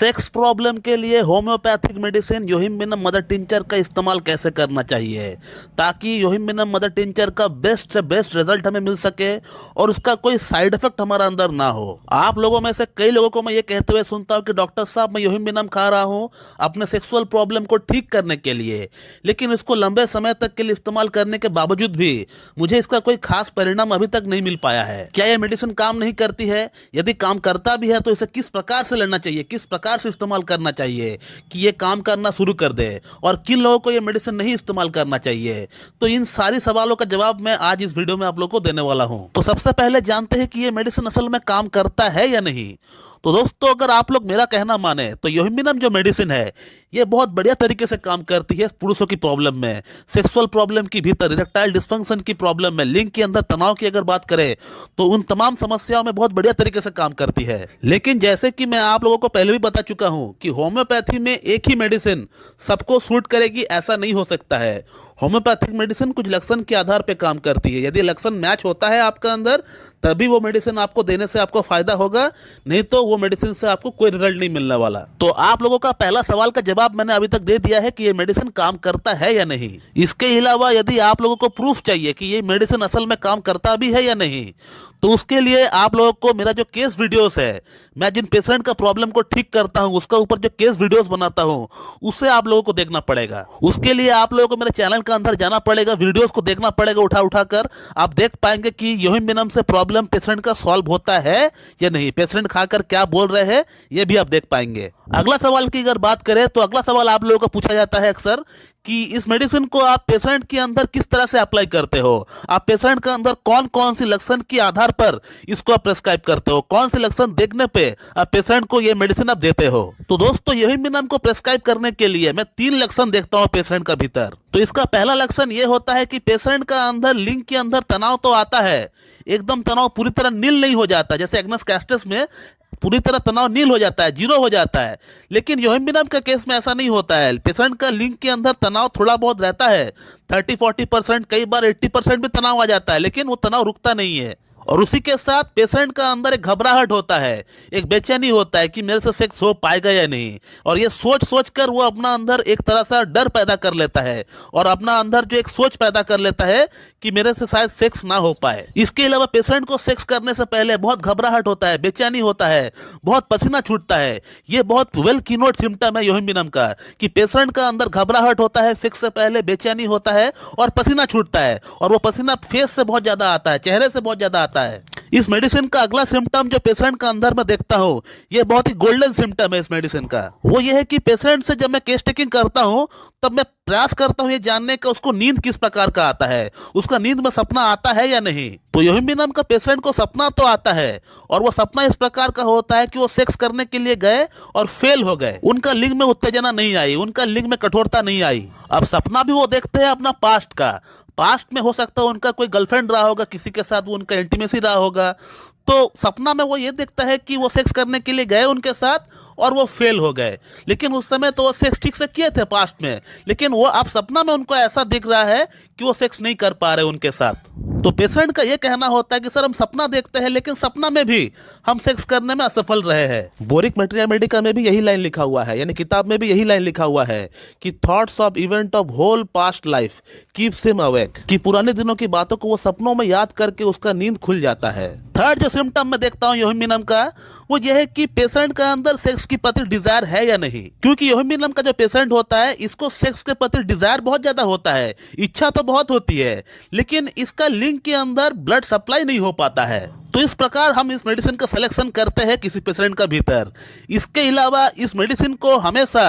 Sex problem के लिए homeopathic medicine योहिम्बिनम mother tincture का इस्तेमाल कैसे करना चाहिए ताकि योहिम्बिनम मदर टिंचर का बेस्ट से बेस्ट रिजल्ट हमें मिल सके और उसका कोई साइड इफेक्ट हमारा अंदर ना हो। आप लोगों में से कई लोगों को मैं ये कहते हुए सुनता हूँ कि डॉक्टर साहब मैं योहिम्बिनम खा रहा हूँ अपने सेक्सुअल प्रॉब्लम को ठीक करने के लिए, लेकिन इसको लंबे समय तक के लिए इस्तेमाल करने के बावजूद भी मुझे इसका कोई खास परिणाम अभी तक नहीं मिल पाया है। क्या यह मेडिसिन काम नहीं करती है? यदि काम करता भी है तो इसे किस प्रकार से लेना चाहिए, किस प्रकार से इस्तेमाल करना चाहिए कि ये काम करना शुरू कर दे, और किन लोगों को ये मेडिसिन नहीं इस्तेमाल करना चाहिए। तो इन सारी सवालों का जवाब मैं आज इस वीडियो में आप लोगों को देने वाला हूं। तो सबसे पहले जानते हैं कि ये मेडिसिन असल में काम करता है या नहीं। तो दोस्तों, अगर आप लोग मेरा कहना माने तो योहिम्बिनम जो मेडिसिन है ये बहुत बढ़िया तरीके से काम करती है पुरुषों की प्रॉब्लम में, सेक्सुअल प्रॉब्लम की भीतर, इरेक्टाइल डिस्फंक्शन की प्रॉब्लम में, लिंग के अंदर तनाव की अगर बात करें तो उन तमाम समस्याओं में बहुत बढ़िया तरीके से काम करती है। लेकिन जैसे कि मैं आप लोगों को पहले भी बता चुका हूं कि होम्योपैथी में एक ही मेडिसिन सबको सूट करेगी ऐसा नहीं हो सकता है। होम्योपैथिक मेडिसिन कुछ लक्षण के आधार पर काम करती है। यदि लक्षण मैच होता है आपका अंदर तभी वो मेडिसिन आपको देने से आपको फायदा होगा, नहीं तो वो मेडिसिन से आपको कोई रिजल्ट नहीं मिलने वाला। तो आप लोगों का पहला सवाल का जवाब मैंने अभी तक दे दिया है कि ये मेडिसिन काम करता है या नहीं। इसके अलावा यदि आप लोगों को प्रूफ चाहिए कि ये मेडिसिन असल में काम करता भी है या नहीं, तो उसके लिए आप लोगों को मेरा जो केस वीडियोस है, मैं जिन पेशेंट का प्रॉब्लम को ठीक करता हूं उसका ऊपर जो केस वीडियोस बनाता हूं उससे आप लोगों को देखना पड़ेगा। उसके लिए आप लोगों को मेरे चैनल के अंदर जाना पड़ेगा, वीडियोस को देखना पड़ेगा उठा उठा कर। आप देख पाएंगे कि योहिम्बिनम से प्रॉब्लम पेशेंट का सॉल्व होता है या नहीं, पेशेंट खाकर क्या बोल रहे हैं ये भी आप देख पाएंगे। अगला सवाल की अगर बात करें तो अगला सवाल आप लोगों को पूछा जाता है अक्सर कि इस मेडिसिन को आप पेशेंट के अंदर किस तरह से अप्लाई करते हो, आप पेशेंट के अंदर कौन कौन सी लक्षण के आधार पर इसको आप प्रेस्क्राइब करते हो, कौन से लक्षण देखने पे आप पेशेंट को ये मेडिसिन आप देते हो। तो दोस्तों, योहिम्बिनम को प्रेस्क्राइब करने के लिए मैं 3 लक्षण देखता हूँ पेशेंट का भीतर। तो इसका पहला लक्षण ये होता है कि पेशेंट का अंदर लिंग के अंदर तनाव तो आता है, एकदम तनाव पूरी तरह नील नहीं हो जाता, जैसे एग्नस कैस्टस में पूरी तरह तनाव नील हो जाता है, जीरो हो जाता है, लेकिन योहिम्बिनम का केस में ऐसा नहीं होता है। पेशेंट का लिंग के अंदर तनाव थोड़ा बहुत रहता है, 30-40%, कई बार 80% भी तनाव आ जाता है, लेकिन वो तनाव रुकता नहीं है। और उसी के साथ पेशेंट का अंदर एक घबराहट होता है, एक बेचैनी होता है कि मेरे से सेक्स हो पाएगा या नहीं, और ये सोच सोच कर वो अपना अंदर एक तरह से डर पैदा कर लेता है और अपना अंदर जो एक सोच पैदा कर लेता है कि मेरे से शायद सेक्स ना हो पाए। इसके अलावा पेशेंट को सेक्स करने से पहले बहुत घबराहट होता है, बेचैनी होता है, बहुत पसीना छूटता है। ये बहुत वेल कीनोट सिम्टम है योहिम्बिनम का कि पेशेंट का अंदर घबराहट होता है, सेक्स से पहले बेचैनी होता है और पसीना छूटता है, और वो पसीना फेस से बहुत ज्यादा आता है, चेहरे से बहुत ज्यादा आता है। इस मेडिसिन का अगला सिम्टम जो पेशेंट का अंदर में देखता हूं, ये बहुत ही गोल्डन सिम्टम है इस मेडिसिन का। वो ये है कि पेशेंट से जब मैं केस टेकिंग करता हूं तब मैं प्रयास करता हूं ये जानने का उसको नींद किस प्रकार का आता है, उसका नींद में सपना आता है या नहीं। तो योहिम्बिनम का पेशेंट को सपना तो आता है, और वो सपना इस प्रकार का होता है कि वो सेक्स करने के लिए गए और फेल हो गए, उनका लिंग में उत्तेजना नहीं आई, उनका लिंग में कठोरता नहीं आई। अब सपना भी वो देखते हैं अपना पास्ट का, पास्ट में हो सकता है उनका कोई गर्लफ्रेंड रहा होगा, किसी के साथ वो उनका इंटीमेसी रहा होगा, तो सपना में वो ये देखता है कि वो सेक्स करने के लिए गए उनके साथ और वो फेल हो गए, लेकिन उस समय तो वो सेक्स ठीक से किए थे पास्ट में, लेकिन वो अब सपना में उनको ऐसा दिख रहा है कि वो सेक्स नहीं कर पा रहे उनके साथ। तो पेशेंट का ये कहना होता है कि सर हम सपना देखते हैं लेकिन सपना में भी हम सेक्स करने में असफल रहे हैं। बोरिक मटेरिया मेडिका में भी यही लाइन लिखा हुआ है, यानी किताब में भी यही लाइन लिखा हुआ है कि thoughts of event of whole past life keeps him awake, कि पुराने दिनों की बातों को वो सपनों में याद करके उसका नींद खुल जाता है। थर्ड जो सिम्टम मैं देखता हूँ योहिम्बिनम का, वो यह है कि पेशेंट का अंदर सेक्स की प्रति डिजायर है या नहीं। क्योंकि योहिम्बिनम का जो पेशेंट होता है इसको सेक्स के प्रति डिजायर बहुत ज्यादा होता है, इच्छा तो बहुत होती है, लेकिन इसका लिंग के अंदर ब्लड सप्लाई नहीं हो पाता है। तो इस प्रकार हम इस मेडिसिन का सिलेक्शन करते हैं किसी पेशेंट का भीतर। इसके अलावा इस मेडिसिन को हमेशा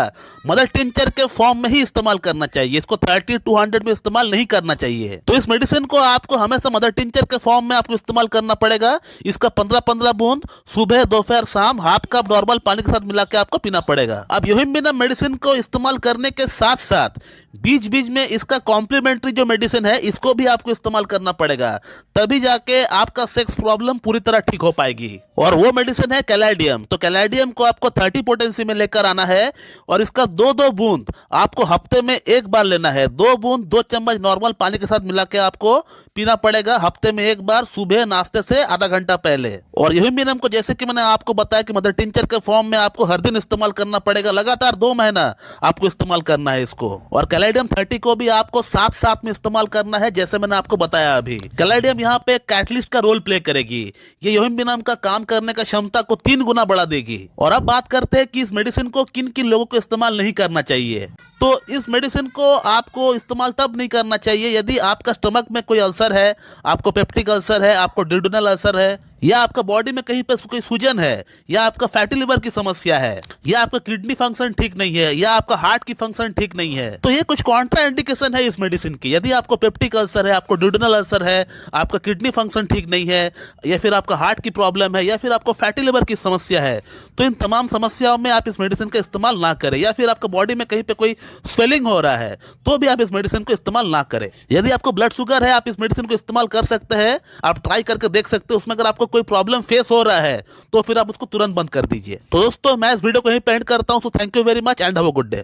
मदर टिंचर के फॉर्म में ही इस्तेमाल करना चाहिए, इसको 30-100 में इस्तेमाल नहीं करना चाहिए। तो इस मेडिसिन को आपको हमेशा मदर टिंचर के फॉर्म में आपको इस्तेमाल करना पड़ेगा। इसका 15-15 बूंद सुबह, दोपहर, शाम हाफ कप नॉर्मल पानी के साथ मिला के आपको पीना पड़ेगा। अब योहिम्बिनम मेडिसिन को इस्तेमाल करने के साथ साथ बीच बीच में इसका कॉम्प्लीमेंट्री जो मेडिसिन है इसको भी आपको इस्तेमाल करना पड़ेगा, तभी जाके आपका सेक्स प्रॉब्लम पूरी तरह ठीक हो पाएगी। और वो मेडिसिन है कैलाडियम। तो कैलाडियम को आपको 30 पोटेंसी में लेकर आना है और इसका 2-2 बूंद आपको हफ्ते में एक बार लेना है। 2 बूंद 2 चम्मच नॉर्मल पानी के साथ मिला के आपको पीना पड़ेगा हफ्ते में एक बार, सुबह नाश्ते से आधा घंटा पहले। और यूहिम्बिनम को जैसे कि मैंने आपको बताया कि मदर टिंचर के फॉर्म में आपको हर दिन इस्तेमाल करना पड़ेगा, लगातार 2 महीना आपको इस्तेमाल करना है इसको। और कैलाडियम 30 को भी आपको साथ साथ में इस्तेमाल करना है, जैसे मैंने आपको बताया अभी। कैलाडियम यहाँ पे कैटलिस्ट का रोल प्ले करेगी, ये यूहिम्बिनम का काम करने का क्षमता को 3 गुना बढ़ा देगी। और अब बात करते हैं कि इस मेडिसिन को किन किन लोगों को इस्तेमाल नहीं करना चाहिए। तो इस मेडिसिन को आपको इस्तेमाल तब नहीं करना चाहिए यदि आपका स्टमक में कोई अल्सर है, आपको पेप्टिक अल्सर है, आपको डिडोनल अल्सर है, या आपका बॉडी में कहीं पे कोई सूजन है, या आपका फैटी लिवर की समस्या है, या आपका किडनी फंक्शन ठीक नहीं है, या आपका हार्ट की फंक्शन ठीक नहीं है। तो ये कुछ कॉन्ट्रा इंडिकेशन है इस मेडिसिन की। यदि आपको पेप्टिक अल्सर है, आपको डिडोनल अल्सर है, आपका किडनी फंक्शन ठीक नहीं है, या फिर आपका हार्ट की प्रॉब्लम है, या फिर आपको फैटी लिवर की समस्या है, तो इन तमाम समस्याओं में आप इस मेडिसिन का इस्तेमाल ना करें। या फिर आपका बॉडी में कहीं पे कोई स्वेलिंग हो रहा है तो भी आप इस मेडिसिन को इस्तेमाल ना करें। यदि आपको ब्लड शुगर है, आप इस मेडिसिन को इस्तेमाल कर सकते हैं, आप ट्राई करके देख सकते हैं। उसमें अगर आपको कोई प्रॉब्लम फेस हो रहा है तो फिर आप उसको तुरंत बंद कर दीजिए। तो दोस्तों, मैं इस वीडियो को यहीं पे एंड करता हूं। So thank you very much and have a good day.